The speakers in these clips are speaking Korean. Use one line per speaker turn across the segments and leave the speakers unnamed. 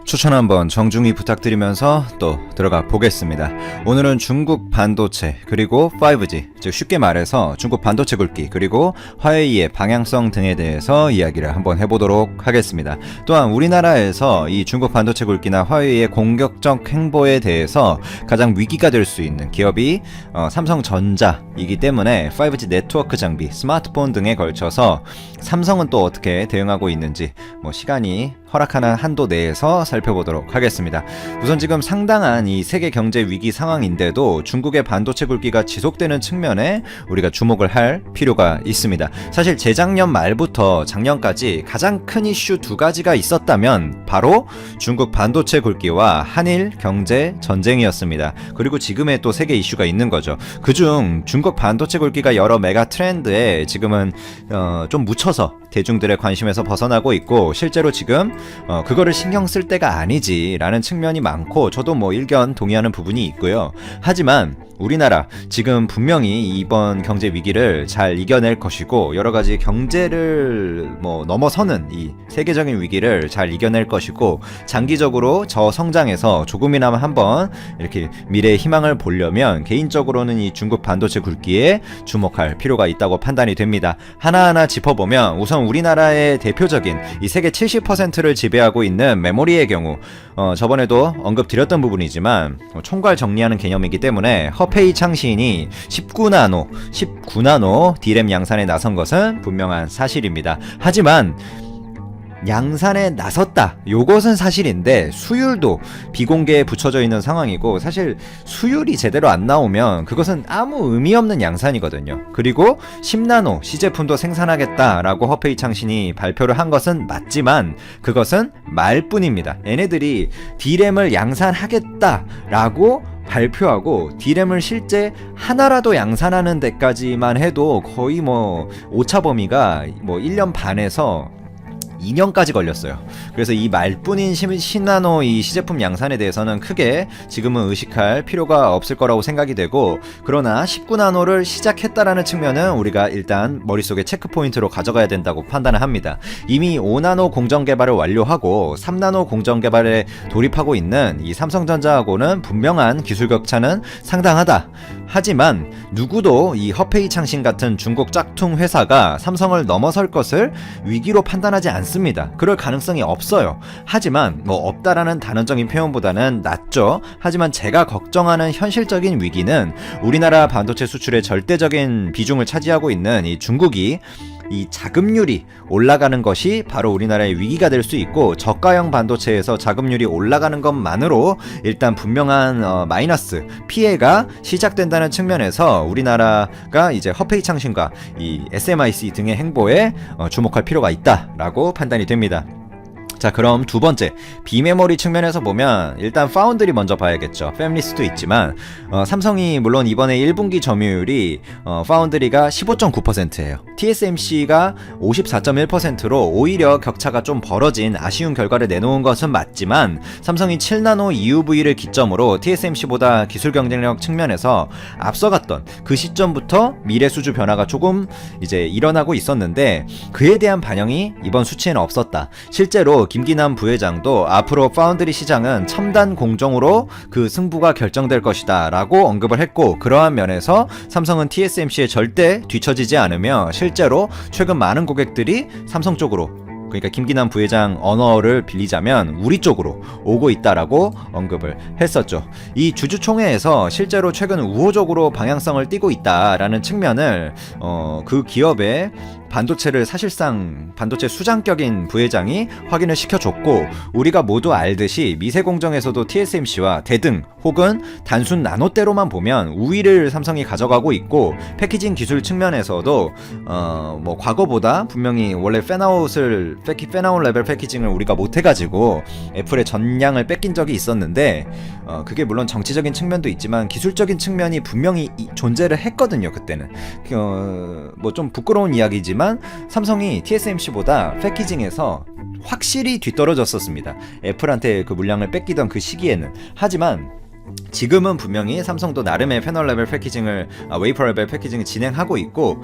추천 한번 정중히 부탁드리면서 또 들어가 보겠습니다. 오늘은 중국 반도체 그리고 5G, 즉 쉽게 말해서 중국 반도체 굵기 그리고 화웨이의 방향성 등에 대해서 이야기를 한번 해보도록 하겠습니다. 또한 우리나라에서 이 중국 반도체 굵기나 화웨이의 공격적 행보에 대해서 가장 위기가 될 수 있는 기업이 삼성전자이기 때문에 5G 네트워크 장비, 스마트폰 등에 걸쳐서 삼성은 또 어떻게 대응하고 있는지 시간이 허락하는 한도 내에서 살펴보도록 하겠습니다. 우선 지금 상당한 이 세계 경제 위기 상황인데도 중국의 반도체 굵기가 지속되는 측면에 우리가 주목을 할 필요가 있습니다. 사실 재작년 말부터 작년까지 가장 큰 이슈 두 가지가 있었다면 바로 중국 반도체 굵기와 한일 경제 전쟁이었습니다. 그리고 지금의 또 세계 이슈가 있는 거죠. 그중 중국 반도체 굵기가 여러 메가 트렌드에 지금은 좀 묻혀서 대중들의 관심에서 벗어나고 있고, 실제로 지금 그거를 신경 쓸 때가 아니지 라는 측면이 많고, 저도 일견 동의하는 부분이 있고요. 하지만 우리나라 지금 분명히 이번 경제 위기를 잘 이겨낼 것이고, 여러 가지 경제를 넘어서는 이 세계적인 위기를 잘 이겨낼 것이고, 장기적으로 저성장에서 조금이나마 한번 이렇게 미래의 희망을 보려면 개인적으로는 이 중국 반도체 굵기에 주목할 필요가 있다고 판단이 됩니다. 하나하나 짚어보면, 우선 우리나라의 대표적인 이 세계 70%를 지배하고 있는 메모리의 경우, 저번에도 언급드렸던 부분이지만 총괄 정리하는 개념이기 때문에 허페이 창신이 19나노 D램 양산에 나선 것은 분명한 사실입니다. 하지만 양산에 나섰다, 요것은 사실인데 수율도 비공개에 붙여져 있는 상황이고, 사실 수율이 제대로 안 나오면 그것은 아무 의미 없는 양산이거든요. 그리고 10나노 시제품도 생산하겠다라고 허페이 창신이 발표를 한 것은 맞지만 그것은 말뿐입니다. 얘네들이 D램을 양산하겠다라고 발표하고 D램을 실제 하나라도 양산하는 데까지만 해도 거의 오차 범위가 1년 반에서 2년까지 걸렸어요. 그래서 이 말뿐인 10나노 이 시제품 양산에 대해서는 크게 지금은 의식할 필요가 없을 거라고 생각이 되고, 그러나 19나노를 시작했다라는 측면은 우리가 일단 머릿속에 체크포인트로 가져가야 된다고 판단을 합니다. 이미 5나노 공정 개발을 완료하고 3나노 공정 개발에 돌입하고 있는 이 삼성전자하고는 분명한 기술 격차는 상당하다. 하지만 누구도 이 허페이 창신 같은 중국 짝퉁 회사가 삼성을 넘어설 것을 위기로 판단하지 않습니다. 그럴 가능성이 없어요. 하지만 없다라는 단언적인 표현보다는 낮죠. 하지만 제가 걱정하는 현실적인 위기는 우리나라 반도체 수출의 절대적인 비중을 차지하고 있는 이 중국이 이 자급률이 올라가는 것이 바로 우리나라의 위기가 될 수 있고, 저가형 반도체에서 자급률이 올라가는 것만으로 일단 분명한 마이너스 피해가 시작된다는 측면에서 우리나라가 이제 허페이 창신과 이 SMIC 등의 행보에 주목할 필요가 있다라고 판단이 됩니다. 자, 그럼 두 번째, 비메모리 측면에서 보면 일단 파운드리 먼저 봐야겠죠. 팹리스도 있지만 삼성이 물론 이번에 1분기 점유율이 파운드리가 15.9%예요. TSMC가 54.1%로 오히려 격차가 좀 벌어진 아쉬운 결과를 내놓은 것은 맞지만, 삼성이 7나노 EUV를 기점으로 TSMC보다 기술 경쟁력 측면에서 앞서갔던 그 시점부터 미래 수주 변화가 조금 이제 일어나고 있었는데, 그에 대한 반영이 이번 수치에는 없었다. 실제로 김기남 부회장도 앞으로 파운드리 시장은 첨단 공정으로 그 승부가 결정될 것이다 라고 언급을 했고, 그러한 면에서 삼성은 TSMC에 절대 뒤처지지 않으며 실제로 최근 많은 고객들이 삼성 쪽으로, 그러니까 김기남 부회장 언어를 빌리자면 우리 쪽으로 오고 있다라고 언급을 했었죠. 이 주주총회에서 실제로 최근 우호적으로 방향성을 띠고 있다라는 측면을 그 기업의 반도체를 사실상 반도체 수장격인 부회장이 확인을 시켜줬고, 우리가 모두 알듯이 미세공정에서도 TSMC와 대등 혹은 단순 나노대로만 보면 우위를 삼성이 가져가고 있고, 패키징 기술 측면에서도 과거보다 분명히 원래 팬아웃 레벨 패키징을 우리가 못해가지고 애플의 전량을 뺏긴 적이 있었는데, 그게 물론 정치적인 측면도 있지만 기술적인 측면이 분명히 존재를 했거든요. 그때는 좀 부끄러운 이야기지만 삼성이 TSMC보다 패키징에서 확실히 뒤떨어졌었습니다. 애플한테 그 물량을 뺏기던 그 시기에는. 하지만 지금은 분명히 삼성도 나름의 패널 레벨 패키징을 웨이퍼 레벨 패키징을 진행하고 있고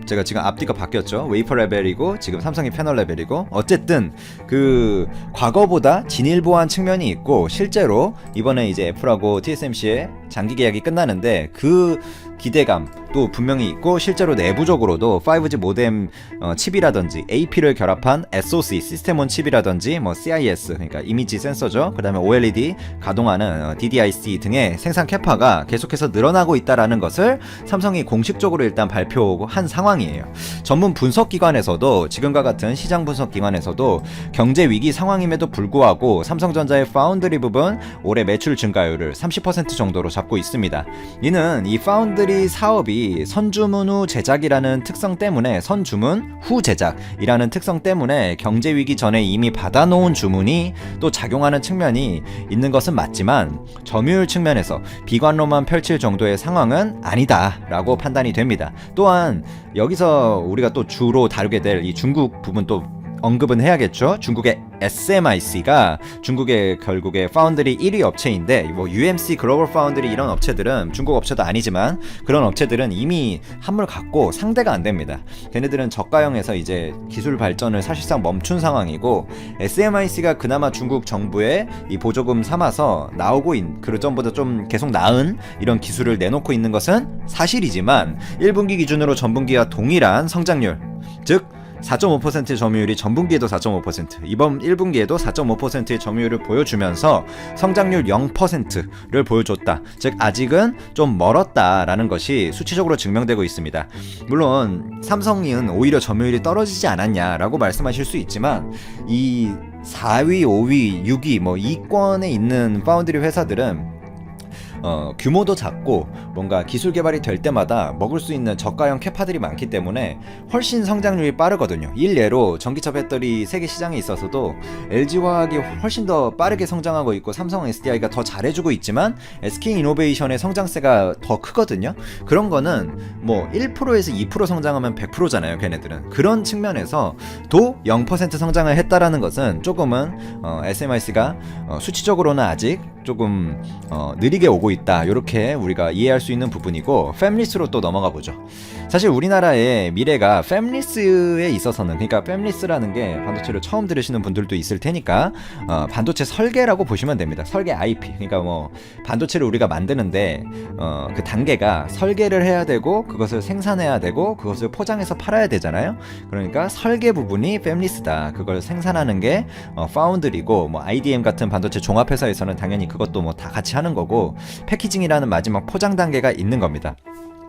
제가 지금 앞뒤가 바뀌었죠. 웨이퍼 레벨이고 지금 삼성이 패널 레벨이고 어쨌든 그 과거보다 진일보한 측면이 있고 실제로 이번에 이제 애플하고 TSMC의 장기 계약이 끝나는데 그 기대감도 분명히 있고 실제로 내부적으로도 5G 모뎀 칩이라든지 AP를 결합한 SoC 시스템온 칩이라든지 뭐 CIS 그러니까 이미지 센서죠. 그다음에 OLED 가동하는 DDIC 등의 생산 캐파가 계속해서 늘어나고 있다라는 것을 삼성이 공식적으로 일단 발표한 상황이에요. 전문 분석 기관에서도 지금과 같은 시장 분석 기관에서도 경제 위기 상황임에도 불구하고 삼성전자의 파운드리 부분 올해 매출 증가율을 30% 정도로 잡고 있습니다. 이는 이 파운드리 사업이 선주문 후 제작이라는 특성 때문에 선주문 후 제작이라는 특성 때문에 경제 위기 전에 이미 받아놓은 주문이 또 작용하는 측면이 있는 것은 맞지만 점유율 측면에서 비관론만 펼칠 정도의 상황은 아니다라고 판단이 됩니다. 또한 여기서 우리가 또 주로 다루게 될 이 중국 부분 또 언급은 해야겠죠. 중국의 SMIC가 중국의 결국에 파운드리 1위 업체인데 뭐 UMC 글로벌 파운드리 이런 업체들은 중국 업체도 아니지만 그런 업체들은 이미 한물 갖고 상대가 안 됩니다. 걔네들은 저가형에서 이제 기술 발전을 사실상 멈춘 상황이고 SMIC가 그나마 중국 정부의 이 보조금 삼아서 나오고 그 전보다 좀 계속 나은 이런 기술을 내놓고 있는 것은 사실이지만 1분기 기준으로 전분기와 동일한 성장률 즉 4.5%의 점유율이 전분기에도 4.5% 이번 1분기에도 4.5%의 점유율을 보여주면서 성장률 0%를 보여줬다. 즉 아직은 좀 멀었다라는 것이 수치적으로 증명되고 있습니다. 물론 삼성은 오히려 점유율이 떨어지지 않았냐라고 말씀하실 수 있지만 이 4위, 5위, 6위 뭐 이권에 있는 파운드리 회사들은 규모도 작고 뭔가 기술 개발이 될 때마다 먹을 수 있는 저가형 캐파들이 많기 때문에 훨씬 성장률이 빠르거든요. 일례로 전기차 배터리 세계 시장에 있어서도 LG화학이 훨씬 더 빠르게 성장하고 있고 삼성 SDI가 더 잘해주고 있지만 SK이노베이션의 성장세가 더 크거든요. 그런 거는 뭐 1%에서 2% 성장하면 100%잖아요. 걔네들은. 그런 측면에서 도 0% 성장을 했다라는 것은 조금은 SMIC가 수치적으로는 아직 조금 느리게 오고 있다. 이렇게 우리가 이해할 수 있는 부분이고 팹리스로 또 넘어가 보죠. 사실 우리나라의 미래가 팹리스에 있어서는 그러니까 팹리스라는 게 반도체를 처음 들으시는 분들도 있을 테니까 반도체 설계라고 보시면 됩니다. 설계 IP 그러니까 뭐 반도체를 우리가 만드는데 그 단계가 설계를 해야 되고 그것을 생산해야 되고 그것을 포장해서 팔아야 되잖아요. 그러니까 설계 부분이 팹리스다. 그걸 생산하는 게 파운드리고 뭐 IDM 같은 반도체 종합회사에서는 당연히 그것도 뭐 다 같이 하는 거고 패키징이라는 마지막 포장 단계가 있는 겁니다.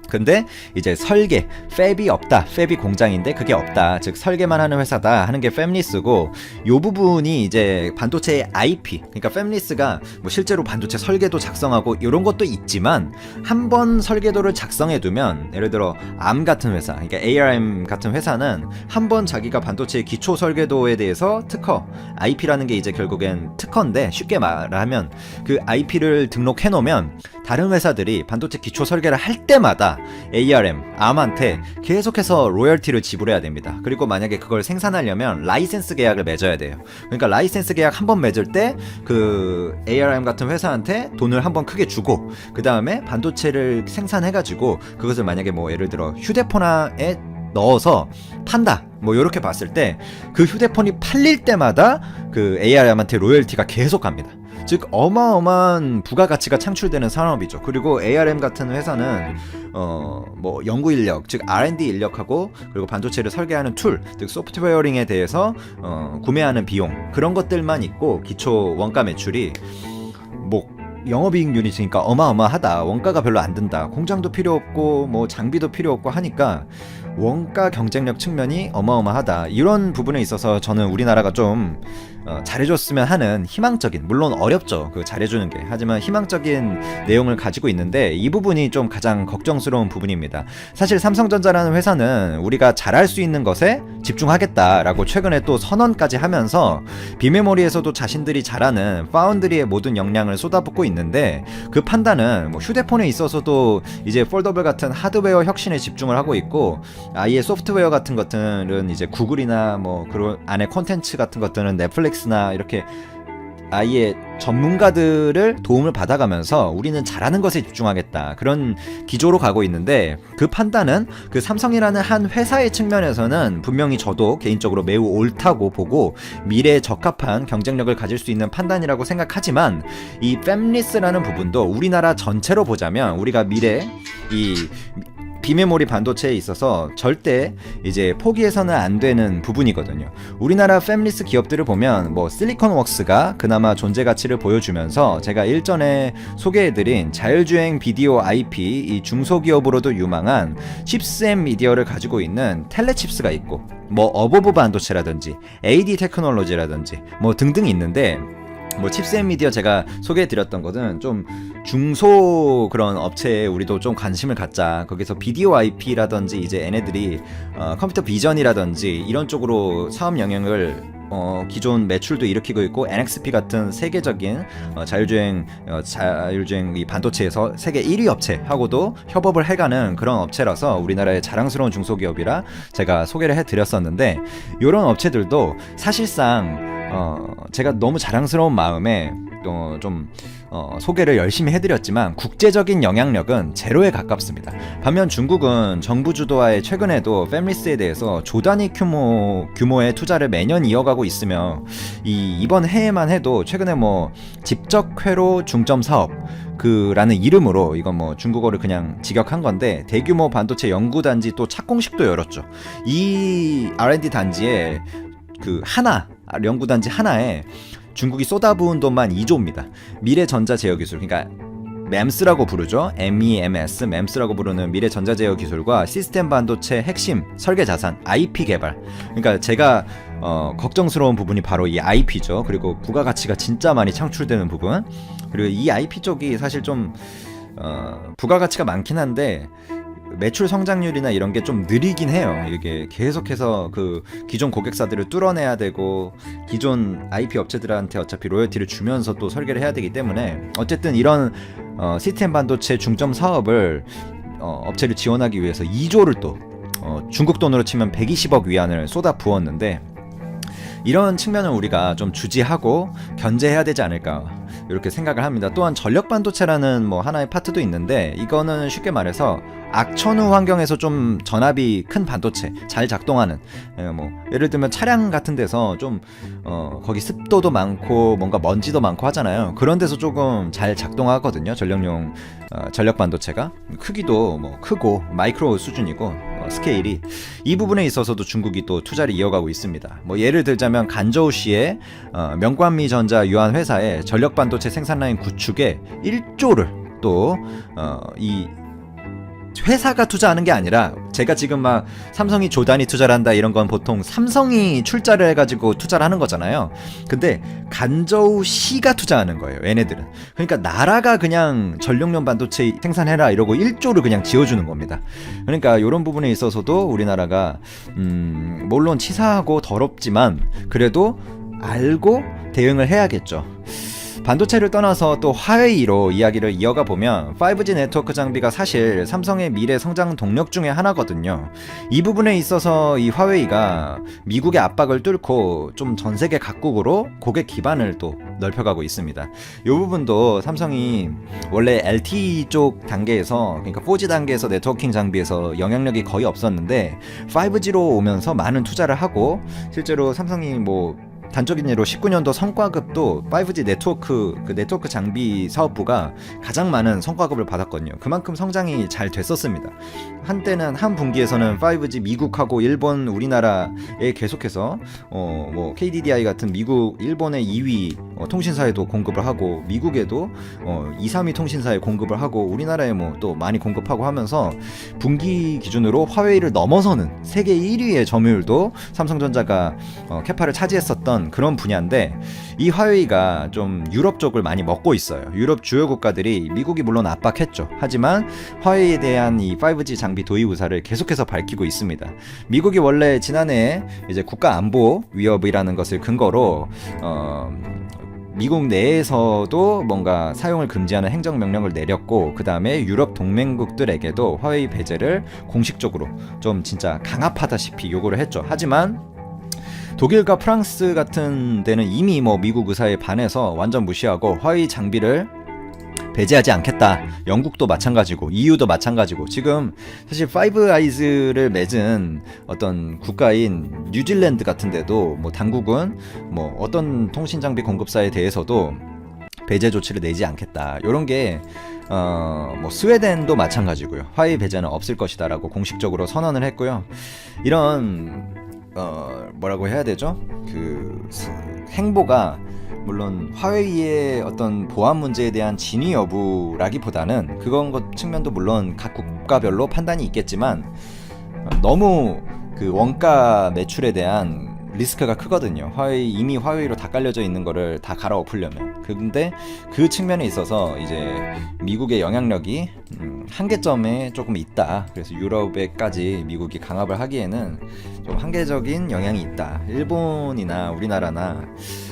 근데 이제 설계, 팹이 없다. 팹이 공장인데 그게 없다. 즉 설계만 하는 회사다 하는 게 팹리스고 요 부분이 이제 반도체의 IP. 그러니까 팹리스가 뭐 실제로 반도체 설계도 작성하고 이런 것도 있지만 한 번 설계도를 작성해 두면 예를 들어 ARM 같은 회사, 그러니까 ARM 같은 회사는 한 번 자기가 반도체의 기초 설계도에 대해서 특허, IP라는 게 이제 결국엔 특허인데 쉽게 말하면 그 IP를 등록해 놓으면 다른 회사들이 반도체 기초 설계를 할 때마다 ARM, ARM한테 계속해서 로열티를 지불해야 됩니다. 그리고 만약에 그걸 생산하려면 라이센스 계약을 맺어야 돼요. 그러니까 라이센스 계약 한 번 맺을 때 그 ARM 같은 회사한테 돈을 한 번 크게 주고 그 다음에 반도체를 생산해가지고 그것을 만약에 뭐 예를 들어 휴대폰에 넣어서 판다 뭐 이렇게 봤을 때 그 휴대폰이 팔릴 때마다 그 ARM한테 로열티가 계속 갑니다. 즉 어마어마한 부가가치가 창출되는 산업이죠. 그리고 ARM 같은 회사는 뭐 연구 인력, 즉 R&D 인력하고 그리고 반도체를 설계하는 툴, 즉 소프트웨어링에 대해서 구매하는 비용 그런 것들만 있고 기초 원가 매출이 뭐 영업이익률이 있으니까 어마어마하다. 원가가 별로 안 든다. 공장도 필요 없고 뭐 장비도 필요 없고 하니까 원가 경쟁력 측면이 어마어마하다. 이런 부분에 있어서 저는 우리나라가 좀 잘해줬으면 하는 희망적인, 물론 어렵죠. 그 잘해주는 게. 하지만 희망적인 내용을 가지고 있는데 이 부분이 좀 가장 걱정스러운 부분입니다. 사실 삼성전자라는 회사는 우리가 잘할 수 있는 것에 집중하겠다라고 최근에 또 선언까지 하면서 비메모리에서도 자신들이 잘하는 파운드리의 모든 역량을 쏟아붓고 있는데 그 판단은 뭐 휴대폰에 있어서도 이제 폴더블 같은 하드웨어 혁신에 집중을 하고 있고 아예 소프트웨어 같은 것들은 이제 구글이나 뭐 그런 안에 콘텐츠 같은 것들은 넷플릭스나 이렇게 아예 전문가들을 도움을 받아가면서 우리는 잘하는 것에 집중하겠다, 그런 기조로 가고 있는데, 그 판단은 그 삼성이라는 한 회사의 측면에서는 분명히 저도 개인적으로 매우 옳다고 보고 미래에 적합한 경쟁력을 가질 수 있는 판단이라고 생각하지만, 이 팹리스라는 부분도 우리나라 전체로 보자면 우리가 미래 이 비메모리 반도체에 있어서 절대 이제 포기해서는 안 되는 부분이거든요. 우리나라 팹리스 기업들을 보면 뭐 실리콘웍스가 그나마 존재 가치를 보여주면서, 제가 일전에 소개해드린 자율주행 비디오 IP 이 중소기업으로도 유망한 칩스앤 미디어를 가지고 있는 텔레칩스가 있고, 뭐 어보브 반도체라든지 AD 테크놀로지라든지 뭐 등등 있는데, 뭐 칩스앤미디어 제가 소개해드렸던 것은 좀 중소 그런 업체에 우리도 좀 관심을 갖자, 거기서 비디오 IP라든지 이제 얘네들이 컴퓨터 비전이라든지 이런 쪽으로 사업 영역을 기존 매출도 일으키고 있고, NXP 같은 세계적인 자율주행 이 반도체에서 세계 1위 업체하고도 협업을 해가는 그런 업체라서 우리나라의 자랑스러운 중소기업이라 제가 소개를 해드렸었는데, 이런 업체들도 사실상 제가 너무 자랑스러운 마음에 좀 소개를 열심히 해드렸지만 국제적인 영향력은 제로에 가깝습니다. 반면 중국은 정부 주도하에 최근에도 팹리스에 대해서 조단위 규모의 투자를 매년 이어가고 있으며, 이번 해에만 해도 최근에 뭐 집적회로 중점 사업 라는 이름으로, 이건 뭐 중국어를 그냥 직역한 건데, 대규모 반도체 연구단지 또 착공식도 열었죠. 이 R&D 단지에 연구단지 하나에 중국이 쏟아부은 돈만 2조입니다. 미래전자제어기술, 그러니까 MEMS라고 부르죠. MEMS, MEMS라고 부르는 미래전자제어기술과 시스템 반도체 핵심 설계 자산 IP 개발. 그러니까 제가 걱정스러운 부분이 바로 이 IP죠. 그리고 부가가치가 진짜 많이 창출되는 부분. 그리고 이 IP 쪽이 사실 좀 부가가치가 많긴 한데 매출 성장률이나 이런 게 좀 느리긴 해요. 이게 계속해서 그 기존 고객사들을 뚫어내야 되고, 기존 IP 업체들한테 어차피 로열티를 주면서 또 설계를 해야 되기 때문에, 어쨌든 이런 시스템 반도체 중점 사업을 업체를 지원하기 위해서 2조를 또 중국 돈으로 치면 120억 위안을 쏟아 부었는데, 이런 측면을 우리가 좀 주지하고 견제해야 되지 않을까, 이렇게 생각을 합니다. 또한 전력 반도체라는 뭐 하나의 파트도 있는데, 이거는 쉽게 말해서 악천후 환경에서 좀 전압이 큰 반도체 잘 작동하는, 뭐 예를 들면 차량 같은 데서 좀 거기 습도도 많고 뭔가 먼지도 많고 하잖아요. 그런 데서 조금 잘 작동하거든요. 전력용 전력 반도체가 크기도 뭐 크고 마이크로 수준이고 스케일이, 이 부분에 있어서도 중국이 또 투자를 이어가고 있습니다. 뭐 예를 들자면 간저우시의 명관미 전자 유한 회사의 전력 반도체 생산 라인 구축에 1조를 또 이 회사가 투자하는 게 아니라, 제가 지금 막 삼성이 조단위 투자를 한다 이런 건 보통 삼성이 출자를 해가지고 투자를 하는 거잖아요. 근데 간저우시가 투자하는 거예요, 얘네들은. 그러니까 나라가 그냥 전력용 반도체 생산해라 이러고 1조를 그냥 지어주는 겁니다. 그러니까 이런 부분에 있어서도 우리나라가 물론 치사하고 더럽지만 그래도 알고 대응을 해야겠죠. 반도체를 떠나서 또 화웨이로 이야기를 이어가 보면 5G 네트워크 장비가 사실 삼성의 미래 성장 동력 중에 하나거든요. 이 부분에 있어서 이 화웨이가 미국의 압박을 뚫고 좀 전 세계 각국으로 고객 기반을 또 넓혀가고 있습니다. 이 부분도 삼성이 원래 LTE 쪽 단계에서, 그러니까 4G 단계에서 네트워킹 장비에서 영향력이 거의 없었는데 5G로 오면서 많은 투자를 하고, 실제로 삼성이 뭐 단적인 예로 19년도 성과급도 5G 네트워크 장비 사업부가 가장 많은 성과급을 받았거든요. 그만큼 성장이 잘 됐었습니다. 한때는 한 분기에서는 5G 미국하고 일본, 우리나라에 계속해서 뭐 KDDI 같은 미국, 일본의 2위 통신사에도 공급을 하고, 미국에도 2, 3위 통신사에 공급을 하고, 우리나라에 뭐 또 많이 공급하고 하면서 분기 기준으로 화웨이를 넘어서는 세계 1위의 점유율도 삼성전자가 캐파를 차지했었던 그런 분야인데, 이 화웨이가 좀 유럽 쪽을 많이 먹고 있어요. 유럽 주요 국가들이, 미국이 물론 압박했죠. 하지만 화웨이에 대한 이 5G 장비 도입 의사를 계속해서 밝히고 있습니다. 미국이 원래 지난해 이제 국가 안보 위협이라는 것을 근거로 미국 내에서도 뭔가 사용을 금지하는 행정명령을 내렸고, 그 다음에 유럽 동맹국들에게도 화웨이 배제를 공식적으로 좀 진짜 강압하다시피 요구를 했죠. 하지만 독일과 프랑스 같은 데는 이미 뭐 미국 의사에 반해서 완전 무시하고 화웨이 장비를 배제하지 않겠다. 영국도 마찬가지고 EU도 마찬가지고 지금 사실 파이브 아이즈를 맺은 어떤 국가인 뉴질랜드 같은 데도 뭐 당국은 뭐 어떤 통신 장비 공급사에 대해서도 배제 조치를 내지 않겠다. 이런 게 뭐 스웨덴도 마찬가지고요. 화웨이 배제는 없을 것이다라고 공식적으로 선언을 했고요. 이런 뭐라고 해야 되죠? 그 행보가 물론 화웨이의 어떤 보안 문제에 대한 진위 여부라기보다는 그건 것 측면도 물론 각 국가별로 판단이 있겠지만 너무 그 원가 매출에 대한 리스크가 크거든요. 이미 화웨이로 다 깔려져 있는 거를 다 갈아엎으려면. 근데 그 측면에 있어서 이제 미국의 영향력이 한계점에 조금 있다. 그래서 유럽에까지 미국이 강압을 하기에는 좀 한계적인 영향이 있다. 일본이나 우리나라나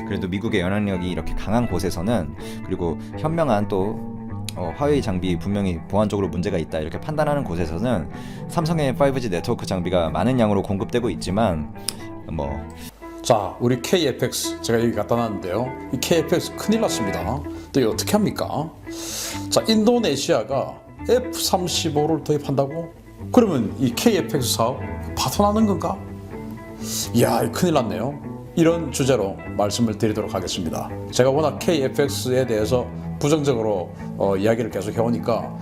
그래도 미국의 영향력이 이렇게 강한 곳에서는, 그리고 현명한 또 화웨이 장비 분명히 보안적으로 문제가 있다 이렇게 판단하는 곳에서는 삼성의 5G 네트워크 장비가 많은 양으로 공급되고 있지만
자, 우리 KFX 제가 여기 갖다 놨는데요. 이 KFX 큰일 났습니다. 또 이거 어떻게 합니까? 자, 인도네시아가 F-35를 도입한다고? 그러면 이 KFX 사업 파토나는 건가? 이야, 큰일 났네요. 이런 주제로 말씀을 드리도록 하겠습니다. 제가 워낙 KFX에 대해서 부정적으로 이야기를 계속 해오니까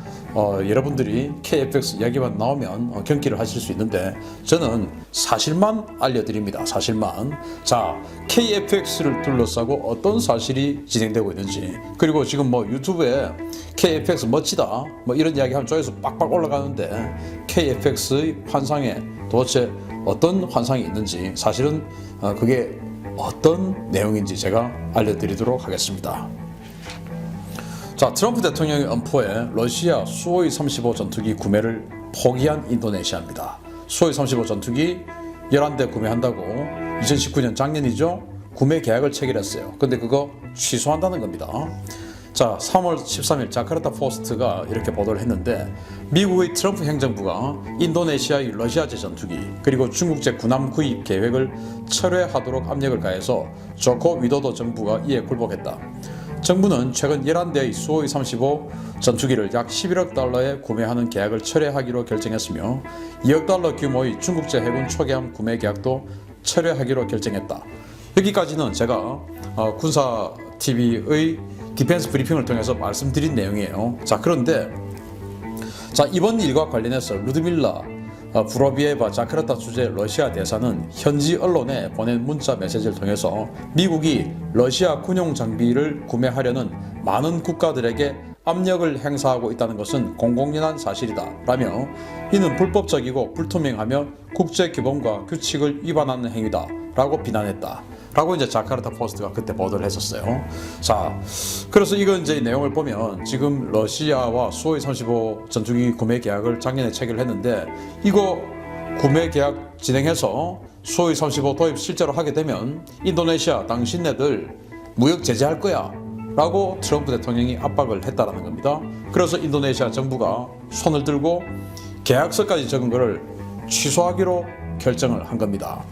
여러분들이 KFX 이야기만 나오면 경기를 하실 수 있는데 저는 사실만 알려드립니다. 사실만. 자, KFX를 둘러싸고 어떤 사실이 진행되고 있는지, 그리고 지금 뭐 유튜브에 KFX 멋지다 뭐 이런 이야기 하면 조회수 빡빡 올라가는데 KFX의 환상에 도대체 어떤 환상이 있는지, 사실은 그게 어떤 내용인지 제가 알려드리도록 하겠습니다. 자, 트럼프 대통령의 엄포에 러시아 수호이 35 전투기 구매를 포기한 인도네시아입니다. 수호이 35 전투기 11대 구매한다고 2019년 작년이죠. 구매 계약을 체결했어요. 근데 그거 취소한다는 겁니다. 자, 3월 13일 자카르타 포스트가 이렇게 보도를 했는데, 미국의 트럼프 행정부가 인도네시아의 러시아제 전투기 그리고 중국제 군함 구입 계획을 철회하도록 압력을 가해서 조코 위도도 정부가 이에 굴복했다. 정부는 최근 11대의 수호이 35 전투기를 약 11억 달러에 구매하는 계약을 철회하기로 결정했으며 2억 달러 규모의 중국제 해군 초계함 구매 계약도 철회하기로 결정했다. 여기까지는 제가 군사TV의 디펜스 브리핑을 통해서 말씀드린 내용이에요. 자, 그런데 이번 일과 관련해서 루드밀라 부로비에바 자카르타 주재 러시아 대사는 현지 언론에 보낸 문자 메시지를 통해서 미국이 러시아 군용 장비를 구매하려는 많은 국가들에게 압력을 행사하고 있다는 것은 공공연한 사실이다 라며, 이는 불법적이고 불투명하며 국제규범과 규칙을 위반하는 행위다 라고 비난했다 라고 이제 자카르타 포스트가 그때 보도를 했었어요. 자, 그래서 이건 이제 내용을 보면 지금 러시아와 수호이 35 전투기 구매 계약을 작년에 체결했는데, 이거 구매 계약 진행해서 수호이 35 도입 실제로 하게 되면 인도네시아 당신네들 무역 제재할 거야 라고 트럼프 대통령이 압박을 했다라는 겁니다. 그래서 인도네시아 정부가 손을 들고 계약서까지 적은 것을 취소하기로 결정을 한 겁니다.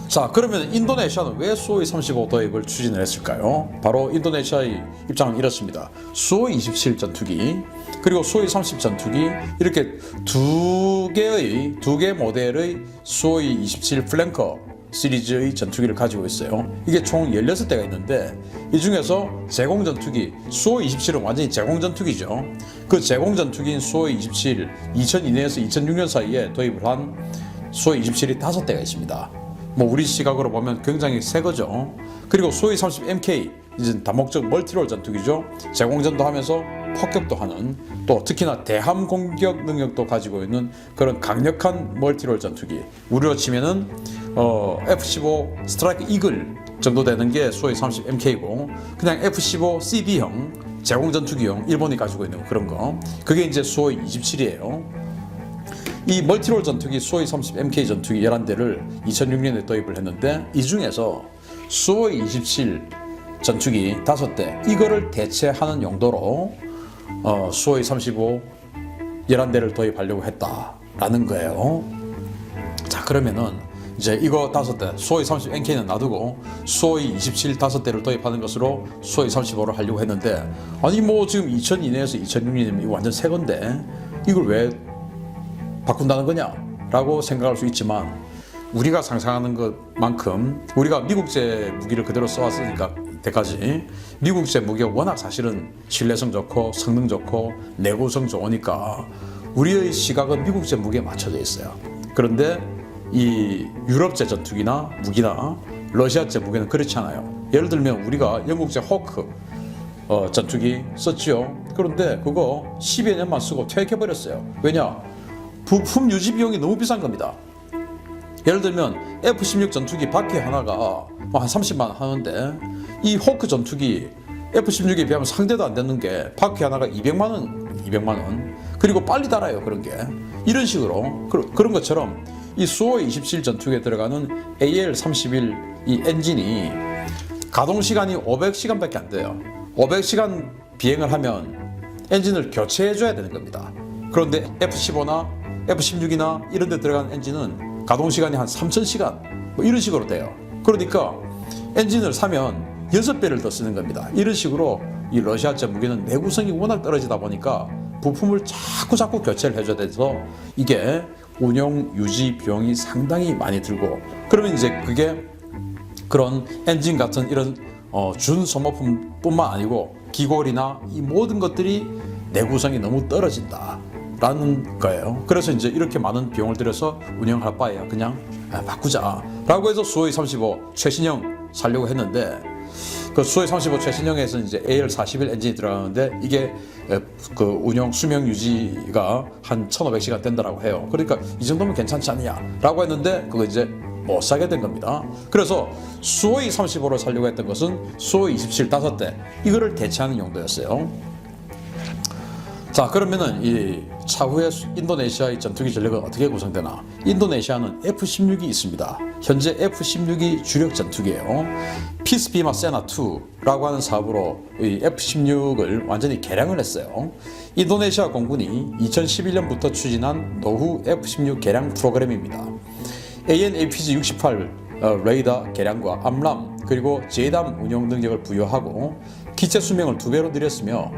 자, 그러면 인도네시아는 왜 수호이 35 도입을 추진을 했을까요? 바로 인도네시아의 입장은 이렇습니다. 수호이 27 전투기 그리고 수호이 30 전투기, 이렇게 두 개 모델의 수호이 27 플랭커 시리즈의 전투기를 가지고 있어요. 이게 총 16대가 있는데 이 중에서 제공 전투기 수호이 27은 완전히 제공 전투기죠. 그 제공 전투기인 수호이 27 2002년에서 2006년 사이에 도입을 한 수호이 27이 5대가 있습니다. 뭐 우리 시각으로 보면 굉장히 새 거죠. 그리고 수호이 30 MK, 이제 다목적 멀티롤 전투기죠. 제공전도 하면서 폭격도 하는, 또 특히나 대함 공격 능력도 가지고 있는 그런 강력한 멀티롤 전투기. 우리로 치면은 F-15 스트라이크 이글 정도 되는 게 수호이 30 MK고, 그냥 F-15 CB형 제공 전투기용 일본이 가지고 있는 그런 거, 그게 이제 수호이 27이에요. 이 멀티롤 전투기 수호이 30 MK 전투기 11대를 2006년에 도입을 했는데, 이 중에서 수호이 27 전투기 5대, 이거를 대체하는 용도로 수호이 35 11대를 도입하려고 했다라는 거예요. 자, 그러면은 이제 이거 5대, 수호이 30 NK는 놔두고 수호이 27 5대를 도입하는 것으로 수호이 35를 하려고 했는데, 아니 뭐 지금 2002년에서 2006년이면 이거 완전 새 건데 이걸 왜 바꾼다는 거냐 라고 생각할 수 있지만, 우리가 상상하는 것만큼 우리가 미국제 무기를 그대로 써왔으니까 때까지 미국제 무기가 워낙 사실은 신뢰성 좋고 성능 좋고 내구성 좋으니까 우리의 시각은 미국제 무기에 맞춰져 있어요. 그런데 이 유럽제 전투기나 무기나 러시아제 무기는 그렇지 않아요. 예를 들면 우리가 영국제 호크 전투기 썼죠. 그런데 그거 10여 년만 쓰고 퇴역해버렸어요. 왜냐? 부품 유지 비용이 너무 비싼 겁니다. 예를 들면 F-16 전투기 바퀴 하나가 한 30만 원 하는데, 이 호크 전투기 F-16에 비하면 상대도 안 되는 게 바퀴 하나가 200만 원. 그리고 빨리 달아요, 그런 게. 이런 식으로 그런 것처럼 이 수호이 27 전투기에 들어가는 AL-31 이 엔진이 가동 시간이 500시간밖에 안 돼요. 500시간 비행을 하면 엔진을 교체해 줘야 되는 겁니다. 그런데 F-15나 F-16이나 이런 데 들어간 엔진은 가동 시간이 한 3000시간 뭐 이런 식으로 돼요. 그러니까 엔진을 사면 6배를 더 쓰는 겁니다. 이런 식으로 이 러시아제 무기는 내구성이 워낙 떨어지다 보니까 부품을 자꾸 교체를 해줘야 돼서 이게 운용 유지 비용이 상당히 많이 들고, 그러면 이제 그게 그런 엔진 같은 이런 준소모품뿐만 아니고 기골이나 이 모든 것들이 내구성이 너무 떨어진다라는 거예요. 그래서 이제 이렇게 많은 비용을 들여서 운영할 바에야 그냥 바꾸자라고 해서 수호이 35 최신형 살려고 했는데, 그 수호이 35 최신형에서 이제 AL-41 엔진이 들어가는데 이게 그 운영 수명 유지가 한 1500시간 된다라고 해요. 그러니까 이 정도면 괜찮지 않냐라고 했는데 그거 이제 못 사게 된 겁니다. 그래서 수호이 35를 살려고 했던 것은 수호이 27 5대 이거를 대체하는 용도였어요. 자, 그러면은 이 차후에 인도네시아의 전투기 전력은 어떻게 구성되나? 인도네시아는 F-16이 있습니다. 현재 F-16이 주력 전투기예요. 피스비마 세나2라고 하는 사업으로 이 F-16을 완전히 개량을 했어요. 인도네시아 공군이 2011년부터 추진한 노후 F-16 개량 프로그램입니다. AN/APG-68 레이더 개량과 암람 그리고 제담 운용 능력을 부여하고 기체 수명을 2배로 늘렸으며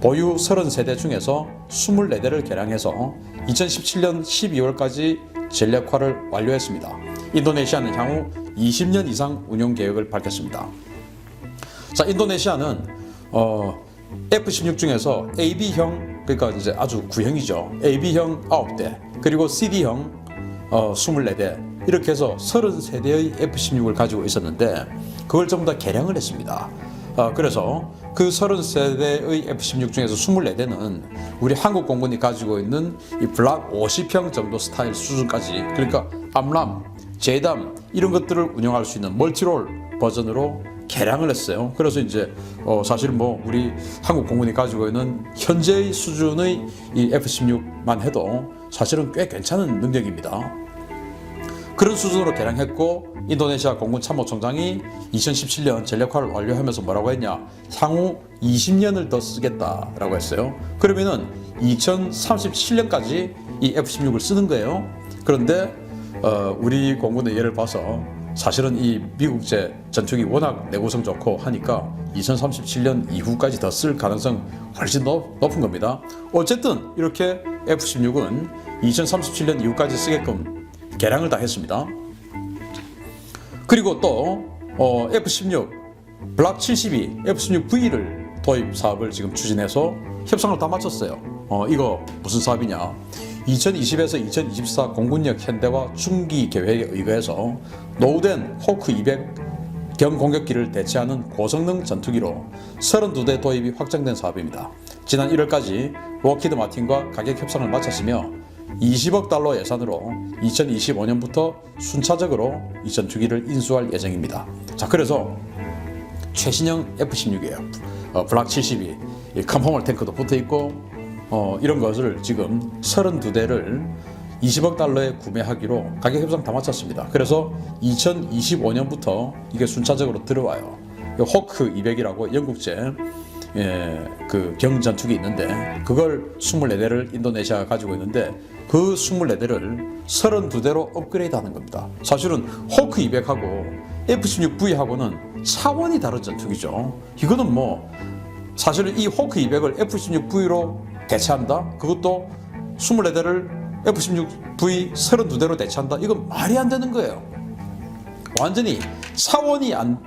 보유 30세대 중에서 24대를 개량해서 2017년 12월까지 전력화를 완료했습니다. 인도네시아는 향후 20년 이상 운용 계획을 밝혔습니다. 자, 인도네시아는 F-16 중에서 AB형, 그러니까 이제 아주 구형이죠. AB형 9대, 그리고 CD형 24대, 이렇게 해서 30세대의 F-16을 가지고 있었는데 그걸 전부 다 개량을 했습니다. 그래서 그 30세대의 F-16 중에서 24대는 우리 한국 공군이 가지고 있는 이 블락 50형 정도 스타일 수준까지, 그러니까 암람, 제담 이런 것들을 운영할 수 있는 멀티롤 버전으로 개량을 했어요. 그래서 이제 사실 뭐 우리 한국 공군이 가지고 있는 현재의 수준의 이 F-16만 해도 사실은 꽤 괜찮은 능력입니다. 그런 수준으로 개량했고, 인도네시아 공군 참모총장이 2017년 전력화를 완료하면서 뭐라고 했냐? 향후 20년을 더 쓰겠다라고 했어요. 그러면은 2037년까지 이 F-16을 쓰는 거예요. 그런데 우리 공군의 예를 봐서 사실은 이 미국제 전투기 워낙 내구성 좋고 하니까 2037년 이후까지 더 쓸 가능성 훨씬 높은 겁니다. 어쨌든 이렇게 F-16은 2037년 이후까지 쓰게끔 개량을 다 했습니다. 그리고 또 F-16 블락 72 F-16V를 도입 사업을 지금 추진해서 협상을 다 마쳤어요. 이거 무슨 사업이냐? 2020에서 2024 공군력 현대화 중기 계획에 의거해서 노후된 호크 200경 공격기를 대체하는 고성능 전투기로 32대 도입이 확정된 사업입니다. 지난 1월까지 록히드 마틴과 가격 협상을 마쳤으며 20억 달러 예산으로 2025년부터 순차적으로 이 전투기를 인수할 예정입니다. 자, 그래서 최신형 F-16이에요. 블락 72, 컴포멀 탱크도 붙어 있고 이런 것을 지금 32대를 20억 달러에 구매하기로 가격 협상 다 마쳤습니다. 그래서 2025년부터 이게 순차적으로 들어와요. 호크 200이라고 영국제 그 경전투기 있는데 그걸 24대를 인도네시아가 가지고 있는데 그 24대를 32대로 업그레이드하는 겁니다. 사실은 호크 200하고 F-16V하고는 차원이 다른 전투기죠. 이거는 뭐 사실은 이 호크 200을 F-16V로 대체한다? 그것도 24대를 F-16V 32대로 대체한다? 이건 말이 안 되는 거예요. 완전히 차원이 안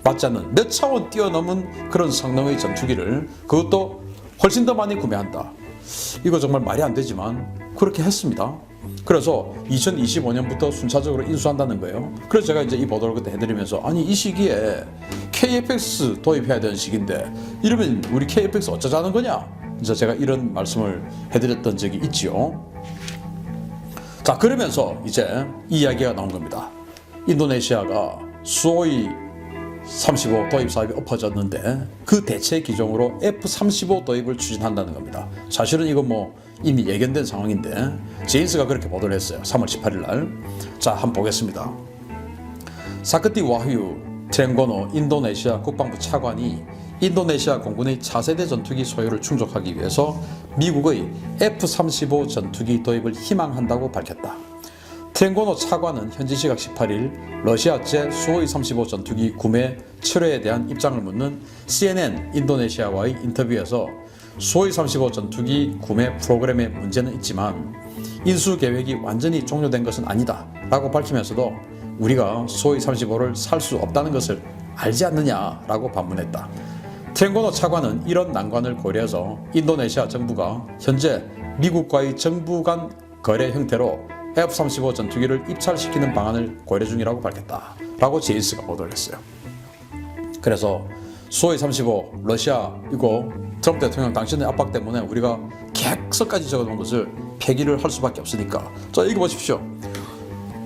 맞지 않는 몇 차원 뛰어넘은 그런 성능의 전투기를 그것도 훨씬 더 많이 구매한다. 이거 정말 말이 안 되지만 그렇게 했습니다. 그래서 2025년부터 순차적으로 인수한다는 거예요. 그래서 제가 이제 이 보도를 그때 해드리면서 아니 이 시기에 KF-X 도입해야 되는 시기인데 이러면 우리 KF-X 어쩌자는 거냐? 그래서 제가 이런 말씀을 해드렸던 적이 있지요. 자, 그러면서 이제 이 이야기가 나온 겁니다. 인도네시아가 수호이 35 도입 사업이 엎어졌는데 그 대체 기종으로 F-35 도입을 추진한다는 겁니다. 사실은 이건 뭐 이미 예견된 상황인데 제인스가 그렇게 보도를 했어요. 3월 18일 날. 자, 한번 보겠습니다. 사크티 와휴 트렌고노 인도네시아 국방부 차관이 인도네시아 공군의 차세대 전투기 소요를 충족하기 위해서 미국의 F-35 전투기 도입을 희망한다고 밝혔다. 트렌고노 차관은 현지 시각 18일 러시아제 수호이 35 전투기 구매 철회에 대한 입장을 묻는 CNN 인도네시아와의 인터뷰에서 수호이 35 전투기 구매 프로그램에 문제는 있지만 인수 계획이 완전히 종료된 것은 아니다 라고 밝히면서도 우리가 수호이 35를 살 수 없다는 것을 알지 않느냐라고 반문했다. 트렌고노 차관은 이런 난관을 고려해서 인도네시아 정부가 현재 미국과의 정부 간 거래 형태로 F-35 전투기를 입찰시키는 방안을 고려 중이라고 밝혔다 라고 제인스가 보도를 했어요. 그래서 수호이 35 러시아 이거 트럼프 대통령 당신의 압박 때문에 우리가 계획서까지 적어놓은 것을 폐기를 할 수밖에 없으니까 자 읽어보십시오.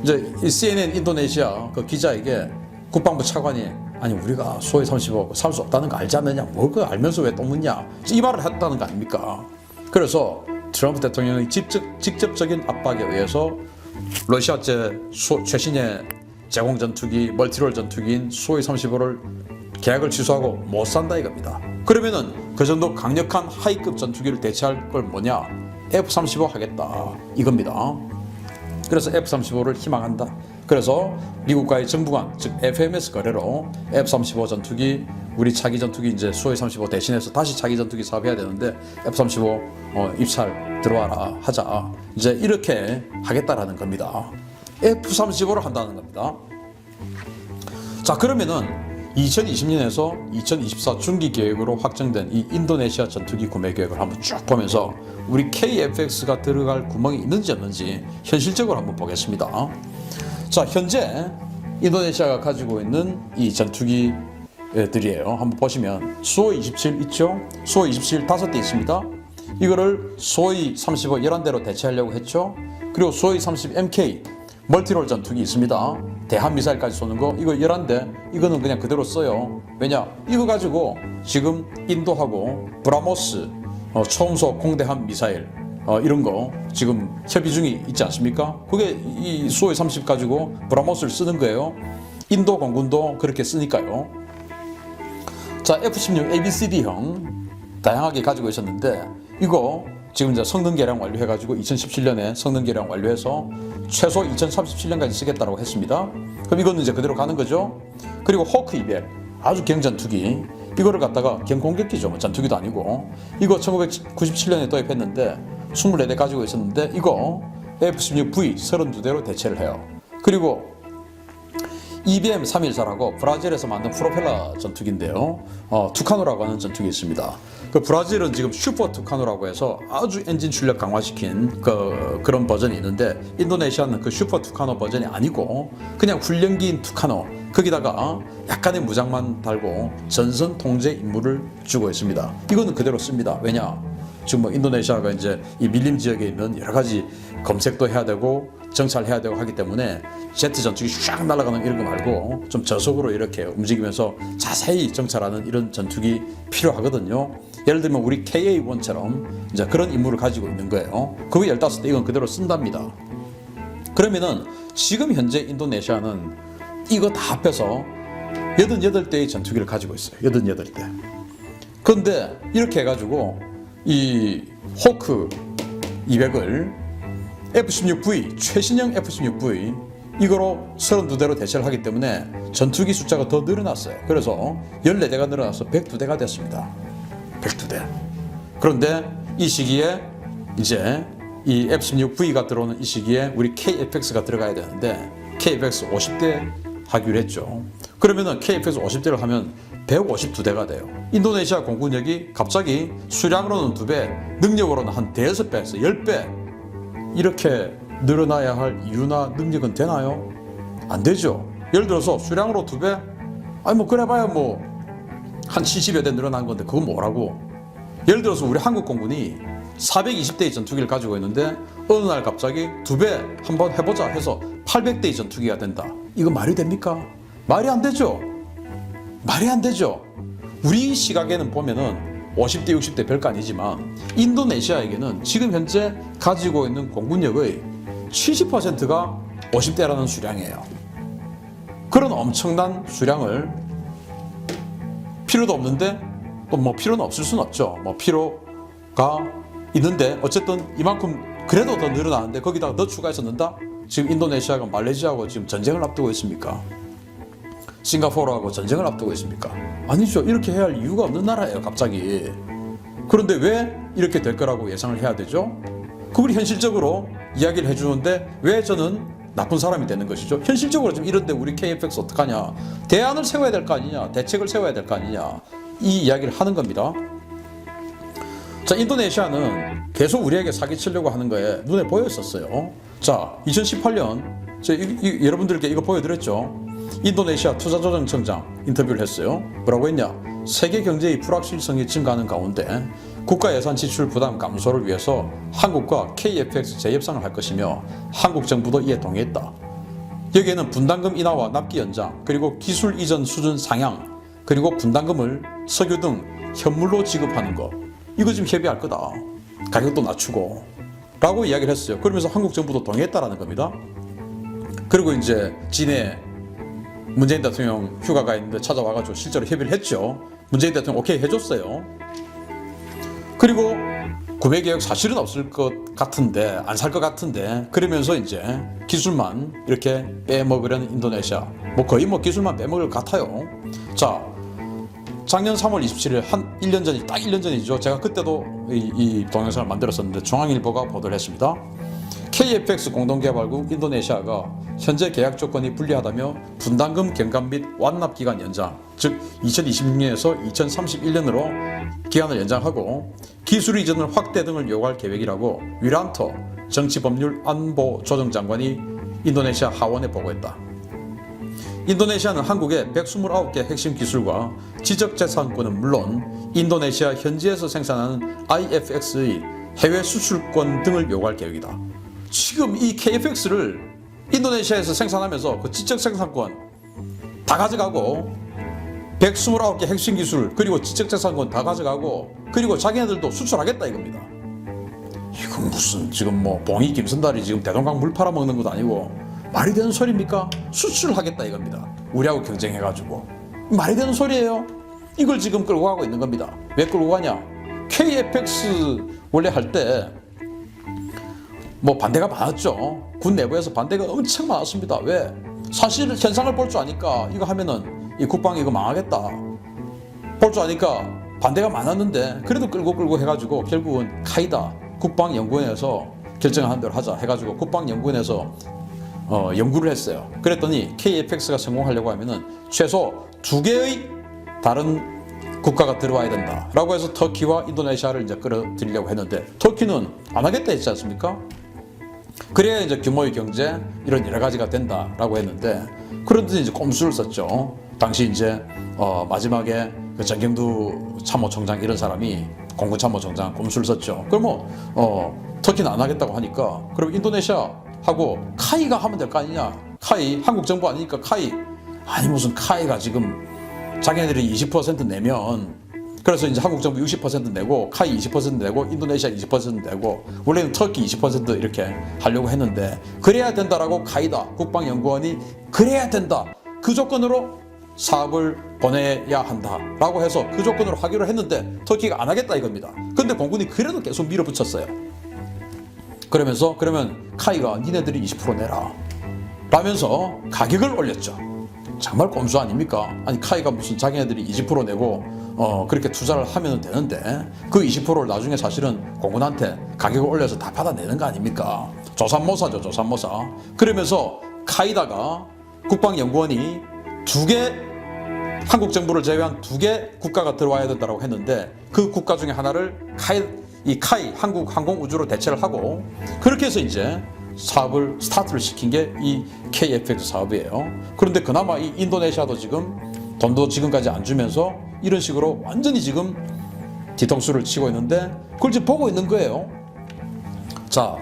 이제 이 CNN 인도네시아 그 기자에게 국방부 차관이 아니 우리가 수호이 35 살 수 없다는 거 알지 않느냐 뭐 그거 알면서 왜 또 묻냐 이 말을 했다는 거 아닙니까? 그래서 트럼프 대통령의 직접적인 압박에 의해서 러시아제 최신의 제공 전투기 멀티롤 전투기인 수호이 35를 계약을 취소하고 못 산다 이겁니다. 그러면은 그 정도 강력한 하이급 전투기를 대체할 걸 뭐냐? F-35 하겠다 이겁니다. 그래서 F-35를 희망한다. 그래서 미국과의 정부 간 즉 FMS 거래로 F-35 전투기 우리 차기 전투기 이제 수호이 35 대신해서 다시 차기 전투기 사업해야 되는데 F-35 입찰 들어와라 하자 이제 이렇게 하겠다라는 겁니다. F-35를 한다는 겁니다. 자, 그러면은 2020년에서 2024 중기 계획으로 확정된 이 인도네시아 전투기 구매 계획을 한번 쭉 보면서 우리 KF-X가 들어갈 구멍이 있는지 없는지 현실적으로 한번 보겠습니다. 자, 현재 인도네시아가 가지고 있는 이 전투기들이에요. 한번 보시면 수호이 27 있죠? 수호이 27 5대 있습니다. 이거를 수호이 35 11대로 대체하려고 했죠. 그리고 수호이 30 MK 멀티롤 전투기 있습니다. 대한 미사일까지 쏘는 거 이거 11대 이거는 그냥 그대로 써요. 왜냐 이거 가지고 지금 인도하고 브라모스 초음속 공대함 미사일 이런 거 지금 협의 중이 있지 않습니까? 그게 이 수호이 30 가지고 브라모스를 쓰는 거예요. 인도 공군도 그렇게 쓰니까요. 자, F-16 ABCD형 다양하게 가지고 있었는데 이거 지금 이제 성능 개량 완료해가지고 2017년에 성능 개량 완료해서 최소 2037년까지 쓰겠다고 했습니다. 그럼 이거는 이제 그대로 가는 거죠. 그리고 호크 200 아주 경전투기 이거를 갖다가 경공격기죠. 뭐 전투기도 아니고 이거 1997년에 도입했는데 24대 가지고 있었는데 이거 F-16V 32대로 대체를 해요. 그리고 EBM 314라고 브라질에서 만든 프로펠러 전투기인데요. 투카노라고 하는 전투기 있습니다. 그 브라질은 지금 슈퍼 투카노라고 해서 아주 엔진 출력 강화시킨 그런 버전이 있는데 인도네시아는 그 슈퍼 투카노 버전이 아니고 그냥 훈련기인 투카노 거기다가 약간의 무장만 달고 전선 통제 임무를 주고 있습니다. 이거는 그대로 씁니다. 왜냐? 지금 뭐 인도네시아가 이제 이 밀림 지역에 있는 여러 가지 검색도 해야 되고 정찰해야 되고 하기 때문에 제트 전투기 쫙 날아가는 이런 거 말고 좀 저속으로 이렇게 움직이면서 자세히 정찰하는 이런 전투기 필요하거든요. 예를 들면 우리 KA-1처럼 이제 그런 임무를 가지고 있는 거예요. 그거 15대 이건 그대로 쓴답니다. 그러면은 지금 현재 인도네시아는 이거 다 합해서 88대의 전투기를 가지고 있어요. 88대. 그런데 이렇게 해가지고 이 호크 200을 F-16V 최신형 F-16V 이거로 32대로 대체를 하기 때문에 전투기 숫자가 더 늘어났어요. 그래서 14대가 늘어나서 102대가 됐습니다. 102대. 그런데 이 시기에 이제 이 F-16V가 들어오는 이 시기에 우리 KF-X가 들어가야 되는데 KF-X 50대 하기로 했죠. 그러면은 KF-X 50대를 하면 152대가 돼요. 인도네시아 공군력이 갑자기 수량으로는 2배, 능력으로는 한 대여섯 배에서 10배 이렇게 늘어나야 할 이유나 능력은 되나요? 안 되죠. 예를 들어서 수량으로 2배? 아니 뭐 그래봐야 뭐 한 70여 대 늘어난 건데 그건 뭐라고? 예를 들어서 우리 한국 공군이 420대의 전투기를 가지고 있는데 어느 날 갑자기 2배 한번 해보자 해서 800대의 전투기가 된다. 이거 말이 됩니까? 말이 안 되죠. 말이 안 되죠. 우리 시각에는 보면은 50대 60대 별거 아니지만 인도네시아에게는 지금 현재 가지고 있는 공군력의 70%가 50대라는 수량이에요. 그런 엄청난 수량을 필요도 없는데 또 뭐 필요는 없을 수는 없죠. 뭐 필요가 있는데 어쨌든 이만큼 그래도 더 늘어나는데 거기다가 더 추가해서 넣는다? 지금 인도네시아가 말레이시아하고 지금 전쟁을 앞두고 있습니까? 싱가포르하고 전쟁을 앞두고 있습니까? 아니죠. 이렇게 해야 할 이유가 없는 나라예요, 갑자기. 그런데 왜 이렇게 될 거라고 예상을 해야 되죠? 그걸 현실적으로 이야기를 해주는데 왜 저는 나쁜 사람이 되는 것이죠? 현실적으로 좀 이런데 우리 KF-X 어떡하냐? 대안을 세워야 될 거 아니냐? 대책을 세워야 될 거 아니냐? 이 이야기를 하는 겁니다. 자, 인도네시아는 계속 우리에게 사기치려고 하는 거에 눈에 보였었어요. 자, 2018년 여러분들께 이거 보여드렸죠. 인도네시아 투자조정청장 인터뷰를 했어요. 뭐라고 했냐? 세계 경제의 불확실성이 증가하는 가운데 국가 예산 지출 부담 감소를 위해서 한국과 KF-X 재협상을 할 것이며 한국 정부도 이에 동의했다. 여기에는 분담금 인하와 납기 연장, 그리고 기술 이전 수준 상향, 그리고 분담금을 석유 등 현물로 지급하는 거, 이거 지금 협의할 거다. 가격도 낮추고 라고 이야기를 했어요. 그러면서 한국 정부도 동의했다라는 겁니다. 그리고 이제 진해 문재인 대통령 휴가가 있는데 찾아와가지고 실제로 협의를 했죠. 문재인 대통령 오케이 해줬어요. 그리고 구매계획 사실은 없을 것 같은데 안 살 것 같은데 그러면서 이제 기술만 이렇게 빼먹으려는 인도네시아, 뭐 거의 뭐 기술만 빼먹을 것 같아요. 자, 작년 3월 27일 한 1년 전이 딱 1년 전이죠. 제가 그때도 이 동영상을 만들었었는데 중앙일보가 보도를 했습니다. KF-X 공동개발국 인도네시아가 현재 계약 조건이 불리하다며 분담금 경감 및 완납 기간 연장, 즉 2026년에서 2031년으로 기간을 연장하고 기술 이전을 확대 등을 요구할 계획이라고 위란토 정치법률안보조정장관이 인도네시아 하원에 보고했다. 인도네시아는 한국의 129개 핵심 기술과 지적재산권은 물론 인도네시아 현지에서 생산하는 IFX의 해외 수출권 등을 요구할 계획이다. 지금 이 KF-X를 인도네시아에서 생산하면서 그 지적생산권 다 가져가고 129개 핵심 기술 그리고 지적재산권 다 가져가고 그리고 자기네들도 수출하겠다 이겁니다. 이건 무슨 지금 뭐 봉이 김선달이 지금 대동강 물 팔아먹는 것도 아니고 말이 되는 소리입니까? 수출하겠다 이겁니다. 우리하고 경쟁해가지고 말이 되는 소리예요. 이걸 지금 끌고 가고 있는 겁니다. 왜 끌고 가냐? KF-X 원래 할 때 뭐 반대가 많았죠. 군 내부에서 반대가 엄청 많았습니다. 왜? 사실 현상을 볼 줄 아니까 이거 하면은 이 국방이 이거 망하겠다. 볼 줄 아니까 반대가 많았는데 그래도 끌고 해가지고 결국은 카이다 국방연구원에서 결정한 대로 하자 해가지고 국방연구원에서 연구를 했어요. 그랬더니 KF-X가 성공하려고 하면은 최소 2개의 다른 국가가 들어와야 된다 라고 해서 터키와 인도네시아를 이제 끌어들이려고 했는데 터키는 안 하겠다 했지 않습니까? 그래야 이제 규모의 경제 이런 여러 가지가 된다라고 했는데 그런데 이제 꼼수를 썼죠. 당시 이제 마지막에 그 정경두 참모총장 이런 사람이 공군 참모총장 꼼수를 썼죠. 그럼 뭐 터키는 안 하겠다고 하니까 그럼 인도네시아하고 카이가 하면 될 거 아니냐? 카이 한국 정부 아니니까 카이 아니 무슨 카이가 지금 자기네들이 20% 내면 그래서 이제 한국 정부 60% 내고 카이 20% 내고 인도네시아 20% 내고 원래는 터키 20% 이렇게 하려고 했는데 그래야 된다라고 카이다 국방연구원이 그래야 된다 그 조건으로 사업을 보내야 한다라고 해서 그 조건으로 하기로 했는데 터키가 안 하겠다 이겁니다. 근데 공군이 그래도 계속 밀어붙였어요. 그러면서 그러면 카이가 니네들이 20% 내라 라면서 가격을 올렸죠. 정말 꼼수 아닙니까? 아니 카이가 무슨 자기네들이 20% 내고 그렇게 투자를 하면 되는데 그 20%를 나중에 사실은 공군한테 가격을 올려서 다 받아내는 거 아닙니까? 조삼모사죠, 조삼모사. 그러면서 카이다가 국방연구원이 한국 정부를 제외한 2개 국가가 들어와야 된다고 했는데 그 국가 중에 하나를 카이 한국 항공우주로 대체를 하고 그렇게 해서 이제 사업을 스타트를 시킨 게 이 KFX 사업이에요. 그런데 그나마 이 인도네시아도 지금 돈도 지금까지 안 주면서 이런 식으로 완전히 지금 뒤통수를 치고 있는데 그걸 지금 보고 있는 거예요. 자,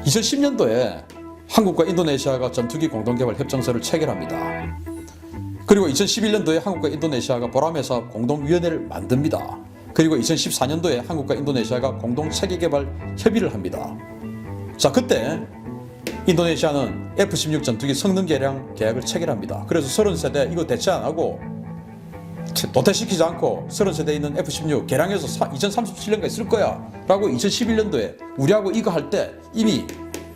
2010년도에 한국과 인도네시아가 전투기 공동개발 협정서를 체결합니다. 그리고 2011년도에 한국과 인도네시아가 보람의 사업 공동위원회를 만듭니다. 그리고 2014년도에 한국과 인도네시아가 공동 체계개발 협의를 합니다. 자, 그때 인도네시아는 F-16 전투기 성능 개량 계약을 체결합니다. 그래서 30세대 이거 대체 안 하고 도태시키지 않고 30세대에 있는 F-16 개량해서 2037년까지 쓸 거야 라고 2011년도에 우리하고 이거 할 때 이미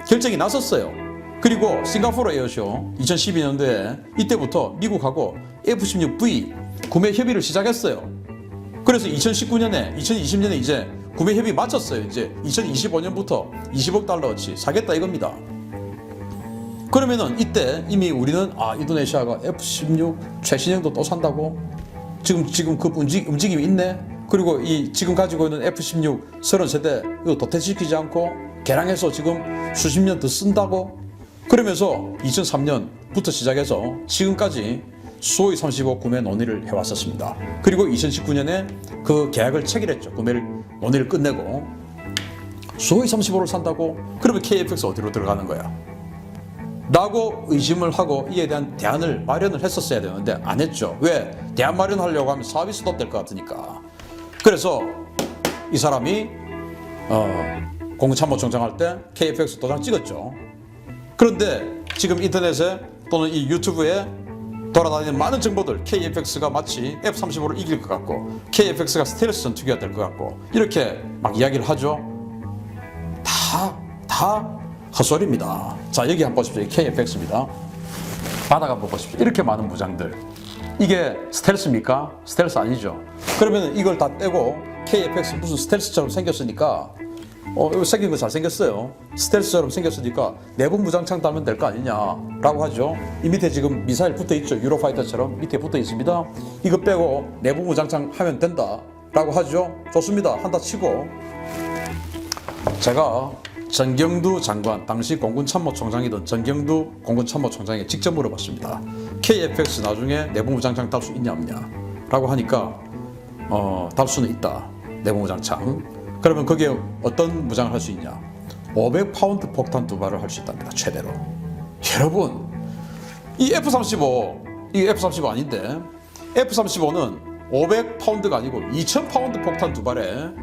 결정이 났었어요. 그리고 싱가포르 에어쇼 2012년도에 이때부터 미국하고 F-16V 구매 협의를 시작했어요. 그래서 2020년에 이제 구매 협의 마쳤어요. 이제 2025년부터 20억 달러어치 사겠다 이겁니다. 그러면은 이때 이미 우리는 인도네시아가 F-16 최신형도 또 산다고? 지금 그 움직임이 있네? 그리고 이 지금 가지고 있는 F-16 30세대 이거 도태시키지 않고 개량해서 지금 수십 년 더 쓴다고? 그러면서 2003년부터 시작해서 지금까지 수호이 35 구매 논의를 해왔었습니다. 그리고 2019년에 그 계약을 체결했죠. 논의를 끝내고 수호이 35를 산다고? 그러면 KFX 어디로 들어가는 거야? 라고 의심을 하고 이에 대한 대안을 마련을 했었어야 되는데 안 했죠. 왜? 대안 마련하려고 하면 사업이 스톱될 것 같으니까. 그래서 이 사람이 공군참모총장 할 때 KFX 도장 찍었죠. 그런데 지금 인터넷에 또는 이 유튜브에 돌아다니는 많은 정보들 KFX가 마치 F-35를 이길 것 같고 KFX가 스텔스 전투기가 될 것 같고 이렇게 막 이야기를 하죠. 다 헛소리입니다. 자, 여기 한번 보십시오. KFX입니다. 바다가 한번 보십시오. 이렇게 많은 무장들. 이게 스텔스입니까? 스텔스 아니죠. 그러면 이걸 다 떼고 KFX 무슨 스텔스처럼 생겼으니까 이거 생긴 거 잘생겼어요. 스텔스처럼 생겼으니까 내부 무장창 달면 될 거 아니냐라고 하죠. 이 밑에 지금 미사일 붙어 있죠. 유로파이터처럼 밑에 붙어 있습니다. 이거 빼고 내부 무장창 하면 된다라고 하죠. 좋습니다. 한다 치고 제가 전경두 장관, 당시 공군참모총장이던 전경두 공군참모총장에 직접 물어봤습니다. KFX 나중에 내부 무장창 달 수 있냐 없냐 라고 하니까 달 수는 있다. 내부 무장창. 그러면 거기에 어떤 무장을 할 수 있냐? 500파운드 폭탄 2발을 할 수 있답니다. 최대로. 여러분, 이 F-35 아닌데 F-35는 500파운드가 아니고 2000파운드 폭탄 2발에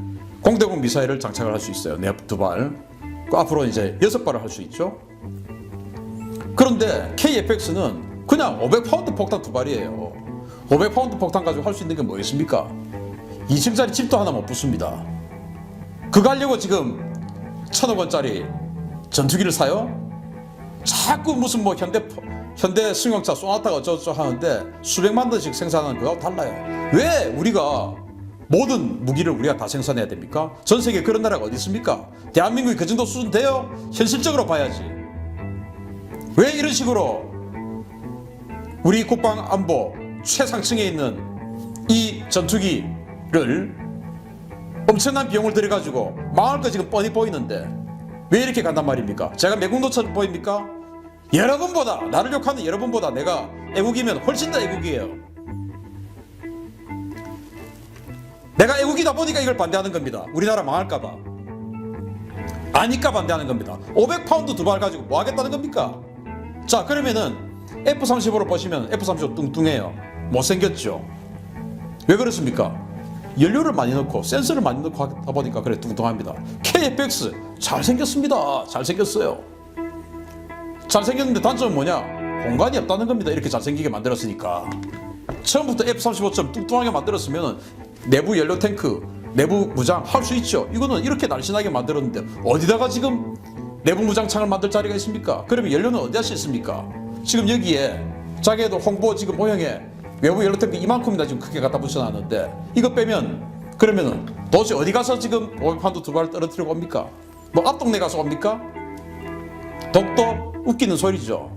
공대공 미사일을 장착을 할 수 있어요. 2발. 앞으로 이제 6발을 할 수 있죠. 그런데 KFX는 그냥 500파운드 폭탄 2발이에요. 500파운드 폭탄 가지고 할 수 있는 게 뭐겠습니까? 2층짜리 집도 하나 못 붙습니다. 그거 하려고 지금 1,000억 원짜리 전투기를 사요? 자꾸 무슨 뭐 현대 승용차 소나타가 어쩌고저쩌고 하는데 수백만 대씩 생산하는 거하고 달라요. 왜 우리가 모든 무기를 우리가 다 생산해야 됩니까? 전 세계 그런 나라가 어디 있습니까? 대한민국이 그 정도 수준 돼요? 현실적으로 봐야지. 왜 이런 식으로 우리 국방안보 최상층에 있는 이 전투기를 엄청난 비용을 들여가지고 망할 거 지금 뻔히 보이는데 왜 이렇게 간단 말입니까? 제가 매국노처럼 보입니까? 여러분보다, 나를 욕하는 여러분보다 내가 애국이면 훨씬 더 애국이에요. 내가 애국이다 보니까 이걸 반대하는 겁니다. 우리나라 망할까봐. 아니까 반대하는 겁니다. 500파운드 2발 가지고 뭐 하겠다는 겁니까? 자, 그러면은 F-35로 보시면 F-35 뚱뚱해요. 못생겼죠. 왜 그렇습니까? 연료를 많이 넣고 센서를 많이 넣고 하다 보니까 그래 뚱뚱합니다. KFX 잘생겼습니다. 잘생겼어요. 잘생겼는데 단점은 뭐냐? 공간이 없다는 겁니다. 이렇게 잘생기게 만들었으니까. 처음부터 F-35처럼 뚱뚱하게 만들었으면 내부 연료 탱크, 내부 무장 할 수 있죠. 이거는 이렇게 날씬하게 만들었는데 어디다가 지금 내부 무장창을 만들 자리가 있습니까? 그러면 연료는 어디다 싣습니까? 지금 여기에 자기도 홍보 지금 모형에 외부 연료 탱크 이만큼이나 지금 크게 갖다 붙여놨는데 이거 빼면 그러면은 도대체 어디 가서 지금 500파운드 두 발 떨어뜨리고 옵니까? 뭐 앞동네 가서 옵니까? 독도 웃기는 소리죠.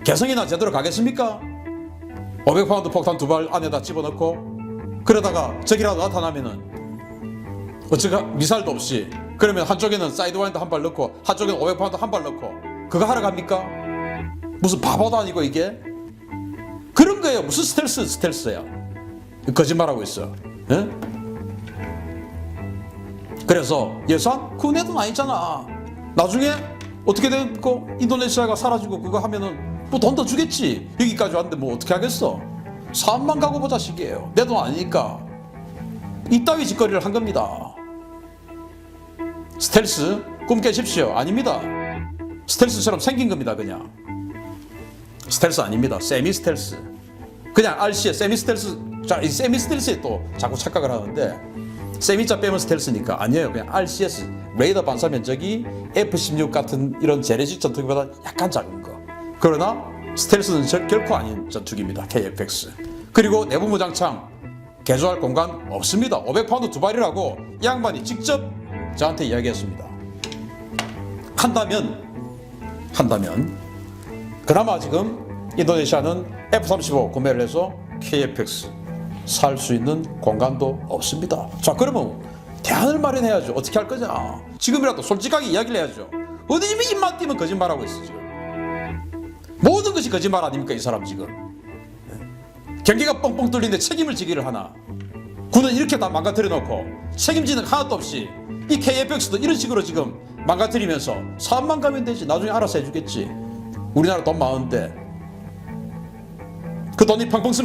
개성이나 제대로 가겠습니까? 500파운드 폭탄 두 발 안에다 집어넣고 그러다가 적이라도 나타나면은 어쩌가 미사일도 없이 그러면 한쪽에는 사이드와인드 한 발 넣고 한쪽에는 500파운드 한 발 넣고 그거 하러 갑니까? 무슨 바보도 아니고 이게 그런 거예요. 무슨 스텔스야. 거짓말하고 있어. 예? 그래서 예산 그거 내 돈 아니잖아. 나중에 어떻게 되고 인도네시아가 사라지고 그거 하면은 뭐 돈 더 주겠지. 여기까지 왔는데 뭐 어떻게 하겠어. 사업만 가고 보자 식이에요. 내 돈 아니니까. 이따위 짓거리를 한 겁니다. 스텔스 꿈 깨십시오. 아닙니다. 스텔스처럼 생긴 겁니다. 그냥 스텔스 아닙니다. 세미 스텔스. 그냥 RC의 세미 스텔스. 자, 이 세미 스텔스에 또 자꾸 착각을 하는데 세미자 빼면 스텔스니까 아니에요. 그냥 RCS 레이더 반사 면적이 F-16 같은 이런 재래식 전투기보다 약간 작은 거. 그러나 스텔스는 결코 아닌 전투기입니다. KF-X. 그리고 내부 무장창 개조할 공간 없습니다. 500파운드 두 발이라고 이 양반이 직접 저한테 이야기했습니다. 한다면 그나마 지금 인도네시아는 F-35 구매를 해서 KF-X 살 수 있는 공간도 없습니다. 자, 그러면 대안을 마련해야죠. 어떻게 할 거냐. 지금이라도 솔직하게 이야기를 해야죠. 어디 입만 띄면 거짓말하고 있어 지금. 모든 것이 거짓말 아닙니까 이 사람 지금. 경기가 뻥뻥 뚫리는데 책임을 지기를 하나. 군은 이렇게 다 망가뜨려 놓고 책임지는 하나도 없이 이 KF-X도 이런 식으로 지금 망가뜨리면서 사업만 가면 되지. 나중에 알아서 해주겠지. 우리나라 돈 많은데 그 돈이 펑펑 쓰면